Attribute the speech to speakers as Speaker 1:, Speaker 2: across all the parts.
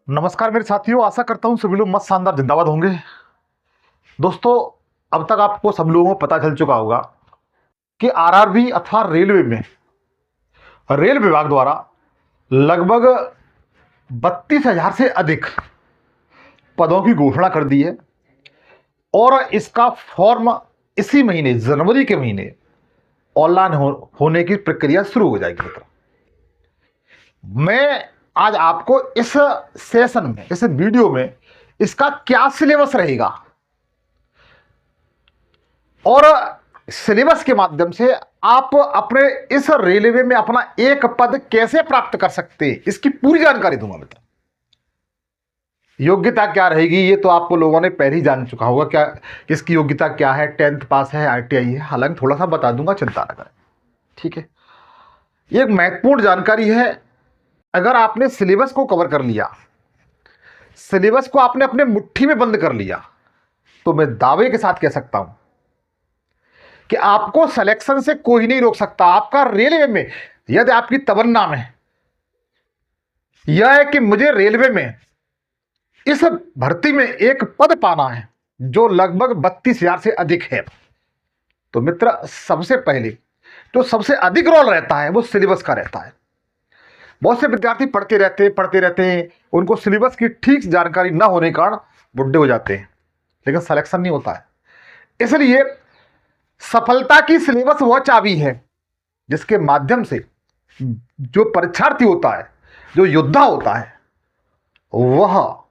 Speaker 1: नमस्कार मेरे साथियों, आशा करता हूं सभी लोग मस्त शानदार जिंदाबाद होंगे। दोस्तों, अब तक आपको सब लोगों को पता चल चुका होगा कि आरआरबी अथवा रेलवे में रेल विभाग द्वारा लगभग 32,000 से अधिक पदों की घोषणा कर दी है और इसका फॉर्म इसी महीने जनवरी के महीने ऑनलाइन होने की प्रक्रिया शुरू हो जाएगी। मित्र, मैं आज आपको इस सेशन में, इस वीडियो में इसका क्या सिलेबस रहेगा और सिलेबस के माध्यम से आप अपने इस रेलवे में अपना एक पद कैसे प्राप्त कर सकते हैं, इसकी पूरी जानकारी दूंगा। मित्र, योग्यता क्या रहेगी ये तो आपको लोगों ने पहले ही जान चुका होगा। क्या इसकी योग्यता क्या है, 10th पास है, आईटीआई है, हालांकि थोड़ा सा बता दूंगा, चिंता न करें। ठीक है, ये एक महत्वपूर्ण जानकारी है। अगर आपने सिलेबस को कवर कर लिया, सिलेबस को आपने अपने मुट्ठी में बंद कर लिया, तो मैं दावे के साथ कह सकता हूं कि आपको सिलेक्शन से कोई नहीं रोक सकता। आपका रेलवे में यदि आपकी तमन्ना में यह है कि मुझे रेलवे में इस भर्ती में एक पद पाना है जो लगभग 32,000 से अधिक है, तो मित्र सबसे पहले जो सबसे अधिक रोल रहता है वो सिलेबस का रहता है। बहुत से विद्यार्थी पढ़ते रहते हैं, उनको सिलेबस की ठीक जानकारी न होने के कारण बुढ़े हो जाते हैं, लेकिन सिलेक्शन नहीं होता है। इसलिए सफलता की सिलेबस वह चाबी है जिसके माध्यम से जो परीक्षार्थी होता है, जो योद्धा होता है, वह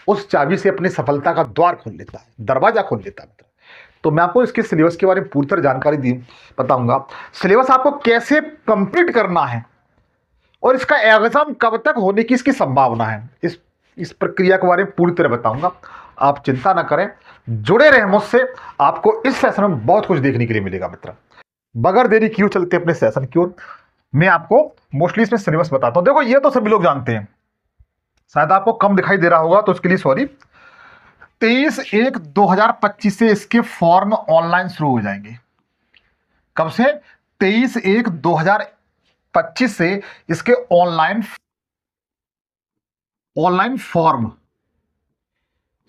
Speaker 1: उस चाबी से अपनी सफलता का द्वार खोल लेता है, दरवाजा खोल लेता है। तो मैं आपको इसके सिलेबस के बारे में पूरी तरह जानकारी बताऊंगा। सिलेबस आपको कैसे कंप्लीट करना है और इसका एग्जाम कब तक होने की इसकी संभावना है, इस प्रक्रिया के बारे में पूरी तरह बताऊंगा। आप चिंता ना करें, जुड़े रहें मुझसे, आपको इस सेशन में बहुत कुछ देखने के लिए मिलेगा। मित्र, बगैर देरी क्यों चलते अपने सेशन की ओर, मैं आपको मोस्टली इसमें सिलेबस बताता हूं। देखो, ये तो सभी लोग जानते हैं, शायद आपको कम दिखाई दे रहा होगा तो उसके लिए सॉरी। 23/1/2025 से इसके फॉर्म ऑनलाइन शुरू हो जाएंगे। कब से? 23/1/2025 से इसके ऑनलाइन फॉर्म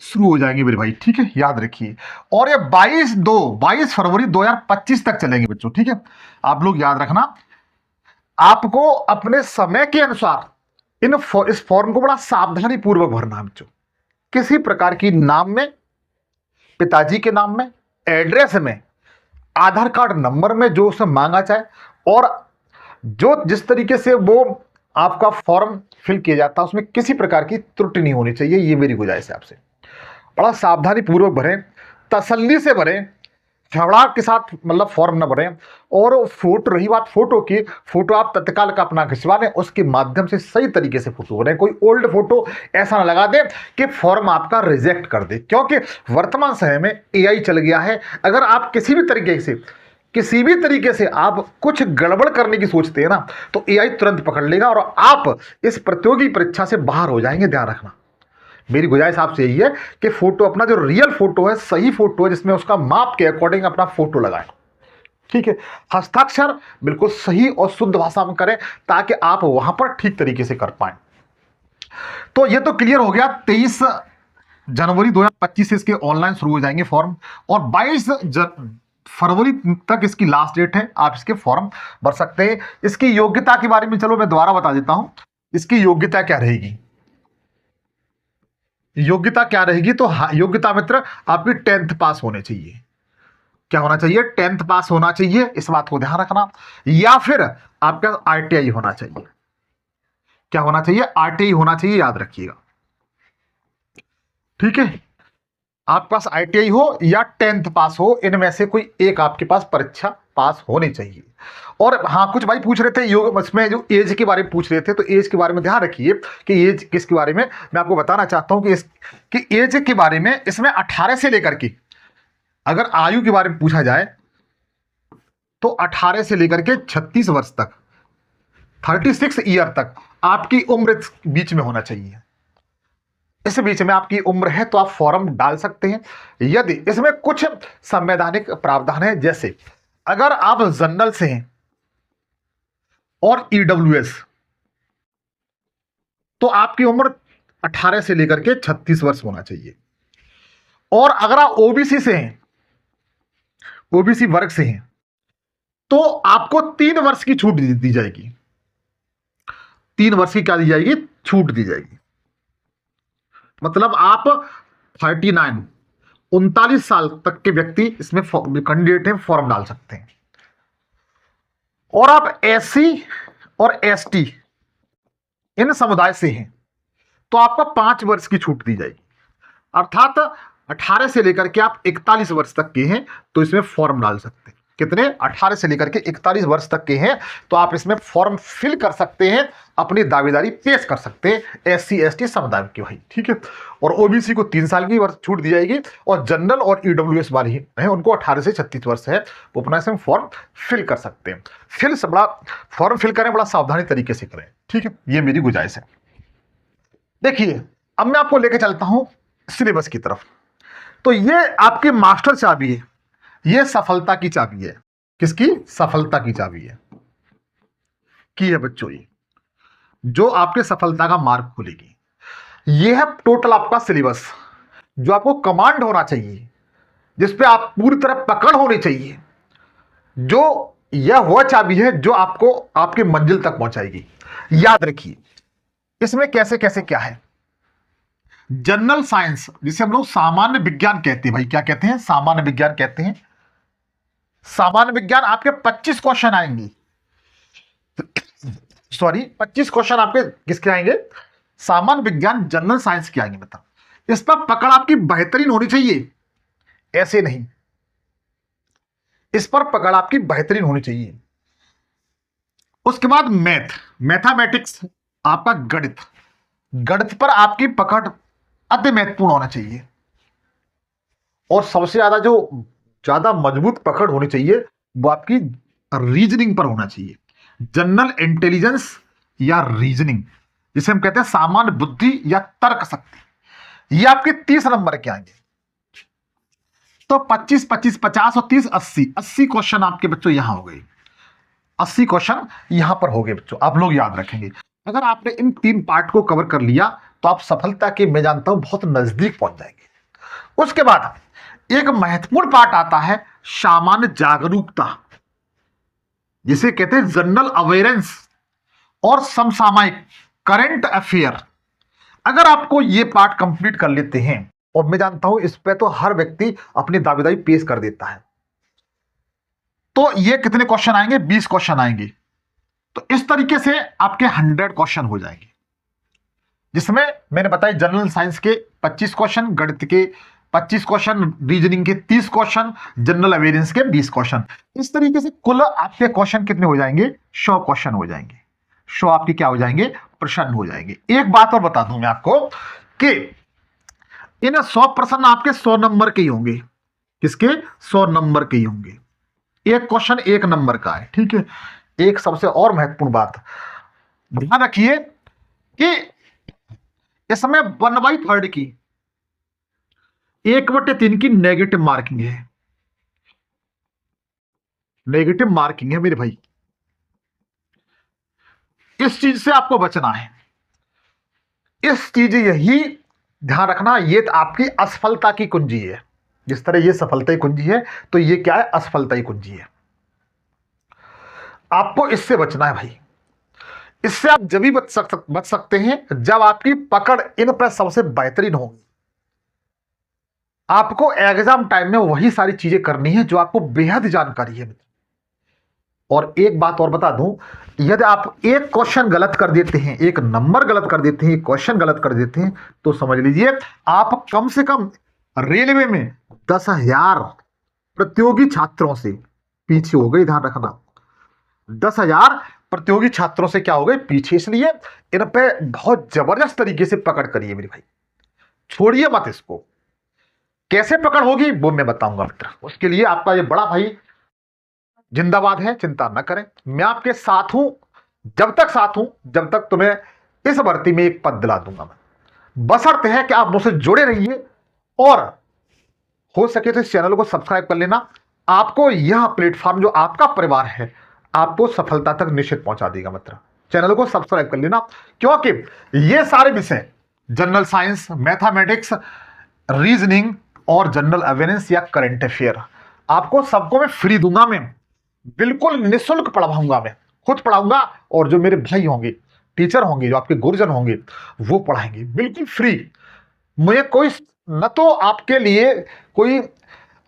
Speaker 1: शुरू हो जाएंगे मेरे भाई। ठीक है, याद रखिए। और ये 22 फरवरी 2025 तक चलेंगे बच्चों। ठीक है, आप लोग याद रखना, आपको अपने समय के अनुसार इस फॉर्म को बड़ा सावधानी पूर्वक भरना है बच्चों। किसी प्रकार की नाम में, पिताजी के नाम में, एड्रेस में, आधार कार्ड नंबर में जो उसे मांगा जाए और जो जिस तरीके से वो आपका फॉर्म फिल किया जाता है उसमें किसी प्रकार की त्रुटि नहीं होनी चाहिए। ये मेरी गुजारिश है आपसे। बड़ा सावधानी पूर्वक भरें, तसल्ली से भरें, घबराहट के साथ मतलब फॉर्म न भरें। और फोटो, रही बात फोटो की, फोटो आप तत्काल का अपना खिंचवा लें, उसके माध्यम से सही तरीके से फोटो भरें। कोई ओल्ड फोटो ऐसा ना लगा दें कि फॉर्म आपका रिजेक्ट कर दे, क्योंकि वर्तमान समय में एआई चल गया है। अगर आप किसी भी तरीके से आप कुछ गड़बड़ करने की सोचते हैं ना, तो एआई तुरंत पकड़ लेगा और आप इस प्रतियोगी परीक्षा से बाहर हो जाएंगे। ध्यान रखना, मेरी गुजारिश आपसे यही है कि फोटो अपना जो रियल फोटो है, सही फोटो है, जिसमें उसका माप के अकॉर्डिंग अपना फोटो लगाएं। ठीक है, हस्ताक्षर बिल्कुल सही और शुद्ध भाषा में करें ताकि आप वहां पर ठीक तरीके से कर पाए। तो ये तो क्लियर हो गया। 23 जनवरी 2025 से इसके ऑनलाइन शुरू हो जाएंगे फॉर्म और 22 फरवरी तक इसकी लास्ट डेट है। आप इसके फॉर्म भर सकते हैं। इसकी योग्यता के बारे में चलो मैं दोबारा बता देता हूं। इसकी योग्यता क्या रहेगी? योग्यता क्या रहेगी? तो योग्यता मित्र आपकी 10th पास होने चाहिए। क्या होना चाहिए? 10th पास होना चाहिए, इस बात को ध्यान रखना। या फिर आपका आईटीआई होना चाहिए। क्या होना चाहिए? आईटीआई होना चाहिए, याद रखिएगा। ठीक है, आपके पास आईटीआई हो या 10th पास हो, इनमें से कोई एक आपके पास परीक्षा पास होनी चाहिए। और हाँ, कुछ भाई पूछ रहे थे इसमें जो एज के बारे में पूछ रहे थे, तो एज के बारे में ध्यान रखिए कि एज किसके बारे में मैं आपको बताना चाहता हूं कि एज के बारे में इसमें 18 से लेकर के, अगर आयु के बारे में पूछा जाए तो 18 से लेकर के 36 वर्ष तक, 36 ईयर तक आपकी उम्र बीच में होना चाहिए। इस बीच में आपकी उम्र है तो आप फॉर्म डाल सकते हैं। यदि इसमें कुछ संवैधानिक प्रावधान है, जैसे अगर आप जनरल से हैं और ईडब्ल्यूएस, तो आपकी उम्र 18 से लेकर के 36 वर्ष होना चाहिए। और अगर आप ओबीसी से हैं, ओबीसी वर्ग से हैं, तो आपको 3 वर्ष की छूट दी जाएगी। 3 वर्ष की क्या दी जाएगी? छूट दी जाएगी। मतलब आप 39 साल तक के व्यक्ति इसमें कैंडिडेट हैं, फॉर्म डाल सकते हैं। और आप एससी और एसटी इन समुदाय से हैं तो आपको 5 वर्ष की छूट दी जाएगी। अर्थात 18 से लेकर के आप 41 वर्ष तक के हैं तो इसमें फॉर्म डाल सकते हैं। कितने? 18 से लेकर के 41 वर्ष तक के हैं तो आप इसमें फॉर्म फिल कर सकते हैं, अपनी दावेदारी पेश कर सकते हैं एससी एसटी समुदाय के भाई, ठीक है। और ओबीसी को 3 साल की वर्ष छूट दी जाएगी और जनरल और ईडब्ल्यूएस वाले हैं उनको 18 से 36 वर्ष है, वो अपना इसमें फॉर्म फिल कर सकते हैं। फॉर्म फिल करें, बड़ा सावधानी तरीके से करें, ठीक है, ये मेरी गुजारिश है। देखिए अब मैं आपको लेके चलता हूं सिलेबस की तरफ। तो ये आपकी मास्टर चाबी है, ये सफलता की चाबी है। किसकी? सफलता की चाबी है की है बच्चों, ये जो आपके सफलता का मार्ग खोलेगी। ये है टोटल आपका सिलेबस जो आपको कमांड होना चाहिए, जिसपे आप पूरी तरह पकड़ होनी चाहिए। जो यह वह चाबी है जो आपको आपकी मंजिल तक पहुंचाएगी। याद रखिए इसमें कैसे कैसे क्या है। जनरल साइंस जिसे हम लोग सामान्य विज्ञान कहते हैं भाई, क्या कहते हैं? सामान्य विज्ञान कहते हैं। सामान्य विज्ञान आपके 25 क्वेश्चन आएंगे, सॉरी 25 क्वेश्चन आपके किसके आएंगे? सामान्य विज्ञान जनरल साइंस के आएंगे। मतलब इस पर पकड़ आपकी बेहतरीन होनी चाहिए, ऐसे नहीं, इस पर पकड़ आपकी बेहतरीन होनी चाहिए। उसके बाद मैथमेटिक्स, आपका गणित, गणित पर आपकी पकड़ अति महत्वपूर्ण होना चाहिए। और सबसे ज्यादा मजबूत पकड़ होनी चाहिए वो आपकी रीजनिंग पर होना चाहिए। जनरल इंटेलिजेंस या रीजनिंग जिसे हम कहते हैं सामान्य बुद्धि या तर्क शक्ति, ये आपके 30 नंबर के आएंगे। तो 25 25 50 और 30 80 क्वेश्चन आपके बच्चों यहां हो गए। 80 क्वेश्चन यहां पर हो गए बच्चों, आप लोग याद रखेंगे। अगर आपने इन 3 पार्ट को कवर कर लिया तो आप सफलता के, मैं जानता हूं, बहुत नजदीक पहुंच जाएंगे। उसके बाद एक महत्वपूर्ण पार्ट आता है सामान्य जागरूकता, जिसे कहते हैं जनरल अवेयरेंस और समसामयिक करंट अफेयर। अगर आपको ये पार्ट कंप्लीट कर लेते हैं, और मैं जानता हूं इस पे तो हर व्यक्ति अपनी दावेदारी पेश कर देता है, तो ये कितने क्वेश्चन आएंगे? 20 क्वेश्चन आएंगे। तो इस तरीके से आपके 100 क्वेश्चन हो जाएंगे, जिसमें मैंने बताया जनरल साइंस के 25 क्वेश्चन, गणित के 25 क्वेश्चन, रीजनिंग के 30 क्वेश्चन, जनरल अवेयरेंस के 20 क्वेश्चन। इस तरीके से कुल आपके क्वेश्चन कितने हो जाएंगे? 100 क्वेश्चन हो जाएंगे। 100 आपके क्या हो जाएंगे? प्रश्न हो जाएंगे। एक बात और बता दूं मैं आपको कि इन 100 प्रश्न आपके 100 नंबर के ही होंगे। किसके? 100 नंबर के ही होंगे। एक क्वेश्चन 1 नंबर का है, ठीक है। एक सबसे और महत्वपूर्ण बात ध्यान रखिए कि इसमें 1/3 की 1/3 की नेगेटिव मार्किंग है। नेगेटिव मार्किंग है मेरे भाई, इस चीज से आपको बचना है। इस चीज यही ध्यान रखना, ये आपकी असफलता की कुंजी है। जिस तरह ये सफलता की कुंजी है, तो ये क्या है? असफलता की कुंजी है। आपको इससे बचना है भाई। इससे आप जब भी बच सकते हैं जब आपकी पकड़ इन पर सबसे बेहतरीन होगी। आपको एग्जाम टाइम में वही सारी चीजें करनी है जो आपको बेहद जानकारी है। और एक बात और बता दूं, यदि आप एक क्वेश्चन गलत कर देते हैं, एक नंबर गलत कर देते हैं, एक क्वेश्चन गलत कर देते हैं, तो समझ लीजिए आप कम से कम रेलवे में 10,000 प्रतियोगी छात्रों से पीछे हो गए। ध्यान रखना, 10,000 प्रतियोगी छात्रों से क्या हो गए? पीछे। इसलिए इन पे बहुत जबरदस्त तरीके से पकड़ करिए मेरे भाई, छोड़िए मत इसको। कैसे पकड़ होगी वो मैं बताऊंगा मित्र। उसके लिए आपका ये बड़ा भाई जिंदाबाद है, चिंता न करें। मैं आपके साथ हूं, जब तक तुम्हें इस भर्ती में एक पद दिला दूंगा मैं। बशर्ते है कि आप मुझसे जुड़े रहिए और हो सके तो इस चैनल को सब्सक्राइब कर लेना। आपको यह प्लेटफॉर्म जो आपका परिवार है आपको सफलता तक निश्चित पहुंचा देगा मित्र। चैनल को सब्सक्राइब कर लेना, क्योंकि ये सारे विषय जनरल साइंस, मैथमेटिक्स, रीजनिंग और जनरल अवेयरनेस या करंट अफेयर, आपको सबको मैं फ्री दूंगा। मैं बिल्कुल निःशुल्क पढ़ाऊंगा, मैं खुद पढ़ाऊंगा और जो मेरे भाई होंगे, टीचर होंगे, जो आपके गुरुजन होंगे, वो पढ़ाएंगे बिल्कुल फ्री। मुझे कोई न तो आपके लिए कोई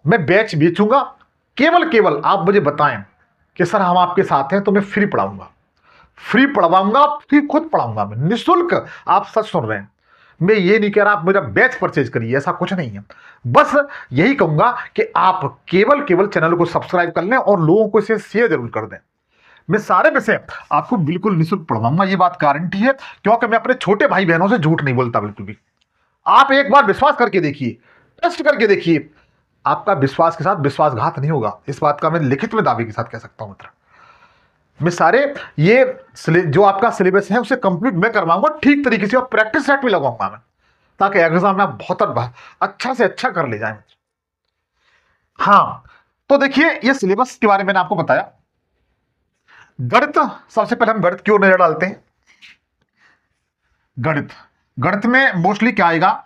Speaker 1: मैं बैच बेचूंगा, केवल केवल आप मुझे बताएं कि सर हम आपके साथ हैं, तो मैं फ्री पढ़ाऊंगा, फ्री पढ़वाऊंगा, फ्री खुद पढ़ाऊंगा, मैं निःशुल्क। आप सच सुन रहे हैं, मैं ये नहीं कह रहा आप मेरा बैच परचेज करिए, ऐसा कुछ नहीं है। बस यही कहूंगा कि आप केवल केवल चैनल को सब्सक्राइब कर लें और लोगों को इसे शेयर जरूर कर दें। मैं सारे विषय आपको बिल्कुल निःशुल्क पढ़वाऊंगा, ये बात गारंटी है, क्योंकि मैं अपने छोटे भाई बहनों से झूठ नहीं बोलता बिल्कुल भी। आप एक बार विश्वास करके देखिए, टेस्ट करके देखिए, आपका विश्वास के साथ विश्वासघात नहीं होगा, इस बात का मैं लिखित में दावे के साथ कह सकता हूं मित्र। मैं सारे ये जो आपका सिलेबस है उसे कंप्लीट मैं करवाऊंगा ठीक तरीके से, और प्रैक्टिस सेट भी लगाऊंगा मैं, ताकि एग्जाम में आप बहुत अच्छा से अच्छा कर ले जाए। हाँ, तो देखिए ये सिलेबस के बारे में मैंने आपको बताया। गणित, सबसे पहले हम गणित की ओर नजर डालते हैं। गणित, गणित में मोस्टली क्या आएगा,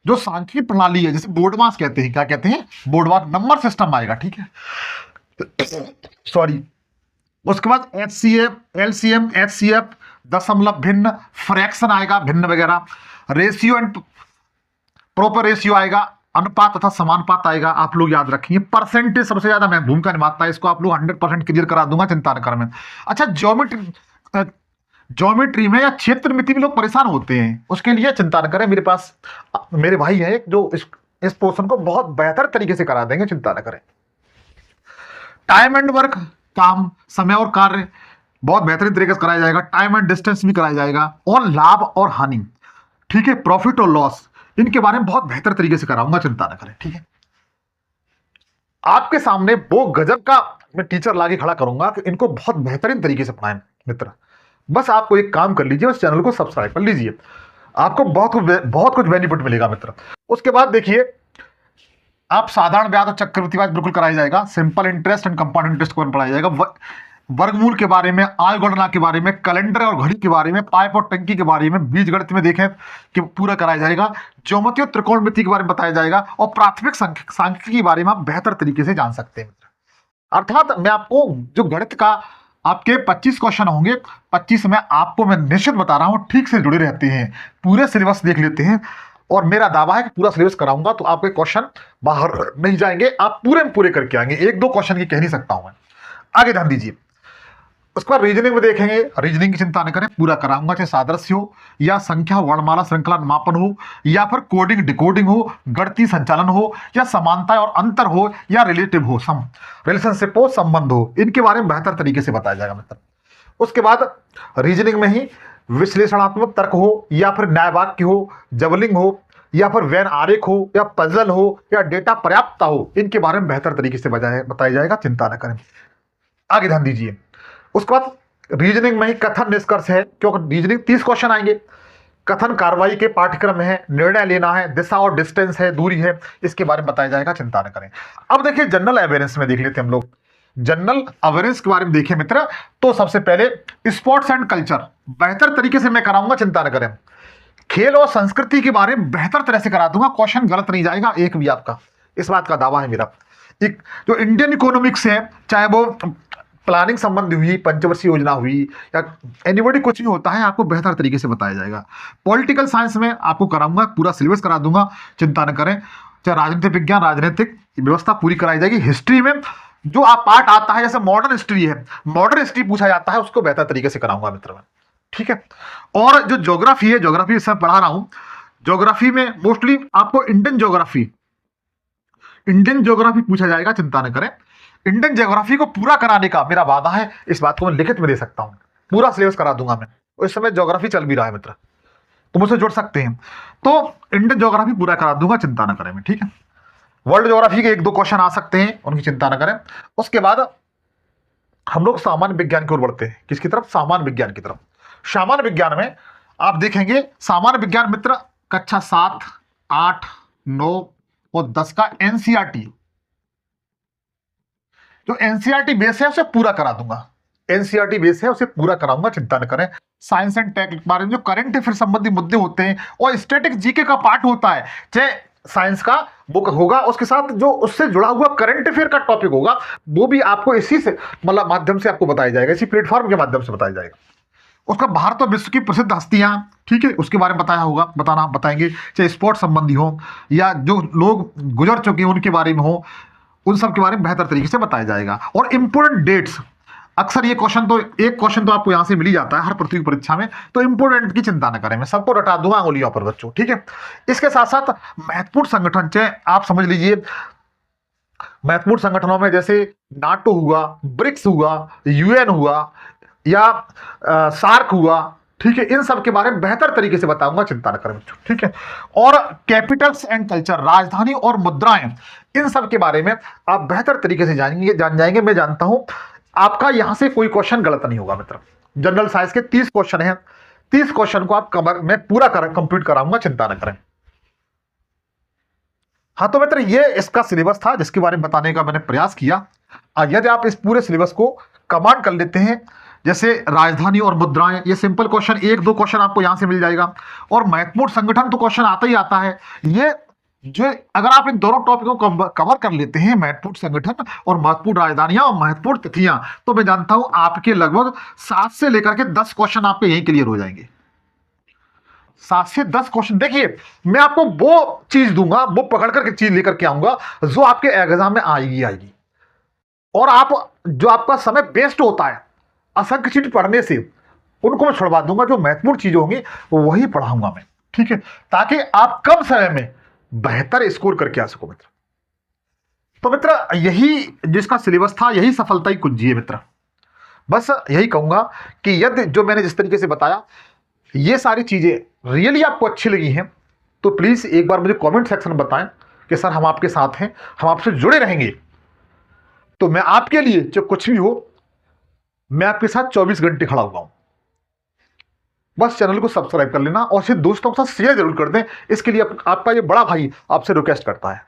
Speaker 1: जो सांख्यिकी प्रणाली है, जैसे बोर्ड मास कहते हैं, क्या कहते हैं, बोर्ड मास, नंबर सिस्टम आएगा, ठीक है, सॉरी। उसके बाद HCF, LCM, HCF, दशमलव, भिन्न, फ्रैक्शन आएगा, भिन्न वगैरह, रेशियो एंड प्रॉपर रेशियो आएगा, अनुपात तथा समानुपात आएगा। आप लोग याद रखिए, परसेंटेज सबसे ज्यादा मैं भूमिका निभाता है, इसको आप लोग 100% क्लियर करा दूंगा, चिंता न करें। अच्छा, ज्योमेट्री में या क्षेत्र मिति में लोग परेशान होते हैं, उसके लिए चिंता न करें, मेरे पास मेरे भाई हैं एक जो इस पोर्शन को बहुत बेहतर तरीके से करा देंगे, चिंता न करें। टाइम एंड वर्क, काम, समय और कार्य बहुत बेहतरीन तरीके से कराया जाएगा। टाइम एंड डिस्टेंस भी कराया जाएगा, और लाभ और हानि, ठीक है, प्रॉफिट और लॉस, इनके बारे में बहुत बेहतर तरीके से कराऊंगा, चिंता न करें, ठीक है। आपके सामने वो गजब का मैं टीचर लाके खड़ा करूंगा कि इनको बहुत बेहतरीन तरीके से पढ़ाएं मित्र। बस आपको एक काम कर लीजिए, उस चैनल को सब्सक्राइब कर लीजिए, आपको बहुत कुछ बेनिफिट मिलेगा मित्र। उसके बाद देखिए, आप साधारण ब्याज और चक्रवृद्धि ब्याज बिल्कुल कराया जाएगा, simple interest and compound interest को पढ़ाया जाएगा, वर्गमूल के बारे में, आय गणना के बारे में, कैलेंडर और घड़ी के बारे में, पाइप और टंकी के बारे में, बीजगणित में देखें कि पूरा कराया जाएगा, ज्योमेट्री और त्रिकोणमिति के बारे में बताया जाएगा, और प्राथमिक सांख्यिकी के बारे में आप बेहतर तरीके से जान सकते हैं। अर्थात मैं आपको जो गणित का आपके 25 क्वेश्चन होंगे, 25 में आपको मैं निश्चित बता रहा हूं ठीक से जुड़े रहते हैं, पूरे सिलेबस देख लेते हैं, और मेरा दावा है कि पूरा सिलेबस कराऊंगा तो आपके क्वेश्चन बाहर नहीं जाएंगे, आप पूरे में पूरे करके आएंगे, एक दो क्वेश्चन की कह नहीं सकता हूं मैं। आगे ध्यान दीजिए, उसके बाद रीजनिंग में देखेंगे, रीजनिंग की चिंता न करें, पूरा कराऊंगा, चाहे सादृश्य हो या संख्या वर्णमाला श्रृंखला मापन हो, या फिर कोडिंग डिकोडिंग हो, गणितीय संचालन हो, या समानता और अंतर हो, या रिलेटिव हो, रिलेशनशिप हो, संबंध हो, इनके बारे में बेहतर तरीके से बताया जाएगा मित्र। उसके बाद रीजनिंग में ही विश्लेषणात्मक तर्क हो, या फिर न्याय वाक्य हो, जबलिंग हो, या फिर वैन आरेख हो, या पजल हो, या डेटा पर्याप्तता हो, इनके बारे में बेहतर तरीके से बताया जाएगा, चिंता न करें। आगे ध्यान दीजिए, उसके बाद रीजनिंग में ही कथन निष्कर्ष है, क्योंकि रीजनिंग 30 क्वेश्चन आएंगे, कथन कार्रवाई के पाठ्यक्रम है, निर्णय लेना है, दिशा और डिस्टेंस है, दूरी है, इसके बारे में बताया जाएगा, चिंता न करें। अब देखिए जनरल अवेयरनेस में देख लेते हैं हम लोग। जनरल अवेयरनेस के बारे में देखें मित्र, तो सबसे पहले स्पोर्ट्स एंड कल्चर बेहतर तरीके से मैं कराऊंगा, चिंता न करें। खेल और संस्कृति के बारे में बेहतर तरह से करा दूंगा, क्वेश्चन गलत नहीं जाएगा एक भी आपका, इस बात का दावा है मेरा। एक जो इंडियन इकोनॉमिक्स है, चाहे वो प्लानिंग संबंधी हुई, पंचवर्षीय योजना हुई, या एनीबॉडी कुछ भी होता है, आपको बेहतर तरीके से बताया जाएगा। पॉलिटिकल साइंस में आपको कराऊंगा, पूरा सिलेबस करा दूंगा, चिंता न करें। चाहे राजनीतिक विज्ञान, राजनीतिक व्यवस्था पूरी कराई जाएगी। हिस्ट्री में जो आप पार्ट आता है, जैसे मॉडर्न हिस्ट्री है, मॉडर्न हिस्ट्री पूछा जाता है, उसको बेहतर तरीके से कराऊंगा मित्र मैं, ठीक है। और जो ज्योग्राफी है, ज्योग्राफी इस समय पढ़ा रहा हूं, ज्योग्राफी में मोस्टली आपको इंडियन ज्योग्राफी पूछा जाएगा, चिंता न करें। इंडियन ज्योग्राफी को पूरा कराने का मेरा वादा है, इस बात को मैं लिखित में दे सकता हूं, पूरा सिलेबस करा दूंगा मैं। इस समय ज्योग्राफी चल भी रहा है मित्र, तो मुझसे जुड़ सकते हैं, तो इंडियन ज्योग्राफी पूरा करा दूंगा, चिंता न करें मैं, ठीक है। वर्ल्ड ज्योग्राफी के एक दो क्वेश्चन आ सकते हैं, उनकी चिंता न करें। उसके बाद हम लोग सामान्य विज्ञान की ओर बढ़ते हैं, किसकी तरफ, सामान्य विज्ञान की तरफ। सामान्य विज्ञान में आप देखेंगे, सामान्य विज्ञान मित्र कक्षा 7, 8, 9 और 10 का एनसीईआरटी, जो एनसीईआरटी बेस है उसे पूरा करा दूंगा, एनसीईआरटी बेस है, उसे पूरा कराऊंगा, चिंता न करें। साइंस एंड टेक के बारे में जो करंट अफेयर संबंधी मुद्दे होते हैं और स्टैटिक जीके का पार्ट होता है, चाहे साइंस का बुक होगा, उसके साथ जो उससे जुड़ा हुआ करंट अफेयर का टॉपिक होगा, वो भी आपको इसी से मतलब माध्यम से आपको बताया जाएगा, इसी प्लेटफॉर्म के माध्यम से बताया जाएगा। उसका भारत और विश्व की प्रसिद्ध हस्तियां, ठीक है, उसके बारे में बताया होगा, बताएंगे, चाहे स्पोर्ट्स संबंधी हो या जो लोग गुजर चुके हैं उनके बारे में हो, उन सब के बारे में बेहतर तरीके से बताया जाएगा। और इंपोर्टेंट डेट्स, अक्सर ये क्वेश्चन तो एक क्वेश्चन तो आपको यहां से मिल ही जाता है हर प्रतियोगी परीक्षा में, तो इंपोर्टेंट की चिंता न करें, मैं सबको रटा दूंगा अंगुलियों पर बच्चों, ठीक है। इसके साथ साथ महत्वपूर्ण संगठन, चाहे आप समझ लीजिए महत्वपूर्ण संगठनों में जैसे नाटो हुआ, ब्रिक्स हुआ, यूएन हुआ या सार्क हुआ, ठीक है, इन सब के बारे में बेहतर तरीके से बताऊंगा, चिंता न करें बच्चों, ठीक है। और कैपिटल्स एंड कल्चर, राजधानी और मुद्राएं, इन सब के बारे में आप बेहतर तरीके से जान जाएंगे। मैं जानता हूं आपका यहां से कोई क्वेश्चन गलत नहीं होगा मित्र। जनरल साइंस के 30 क्वेश्चन हैं, 30 क्वेश्चन को आप मैं पूरा कंप्लीट कराऊंगा, चिंता न करें। हाँ तो मित्र ये इसका सिलेबस था जिसके बारे में बताने का मैंने प्रयास किया। यदि आप इस पूरे सिलेबस को कमांड कर लेते हैं, जैसे राजधानी और मुद्राएं, ये सिंपल क्वेश्चन, एक दो क्वेश्चन आपको यहां से मिल जाएगा, और महत्वपूर्ण संगठन तो क्वेश्चन आता ही आता है। ये जो अगर आप इन दोनों टॉपिकों को कवर कर लेते हैं, महत्वपूर्ण संगठन और महत्वपूर्ण राजधानियां और महत्वपूर्ण तिथियां, तो मैं जानता हूं आपके लगभग 7 से लेकर के 10 क्वेश्चन आपके यही क्लियर हो जाएंगे। 7 से 10 क्वेश्चन। देखिए मैं आपको वो चीज दूंगा, वो पकड़ करके चीज लेकर के आऊंगा जो आपके एग्जाम में आएगी। और आप जो आपका समय वेस्ट होता है असंख्य चीज पढ़ने से, उनको मैं छुड़वा दूंगा। जो महत्वपूर्ण चीजें होंगी वही पढ़ाऊंगा मैं, ठीक है, ताकि आप कम समय में बेहतर स्कोर करके आ सको मित्र। तो मित्र यही जिसका सिलेबस था, यही सफलता की कुंजी है मित्र। बस यही कहूंगा कि यदि जो मैंने जिस तरीके से बताया ये सारी चीजें रियली आपको अच्छी लगी हैं, तो प्लीज एक बार मुझे कमेंट सेक्शन में बताएं कि सर हम आपके साथ हैं, हम आपसे जुड़े रहेंगे। तो मैं आपके लिए जो कुछ भी हो, मैं आपके साथ 24 घंटे खड़ा हुआ हूं। बस चैनल को सब्सक्राइब कर लेना और सिर्फ दोस्तों के साथ शेयर जरूर कर दें। इसके लिए आपका ये बड़ा भाई आपसे रिक्वेस्ट करता है।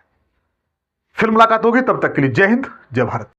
Speaker 1: फिर मुलाकात होगी, तब तक के लिए जय हिंद, जय भारत।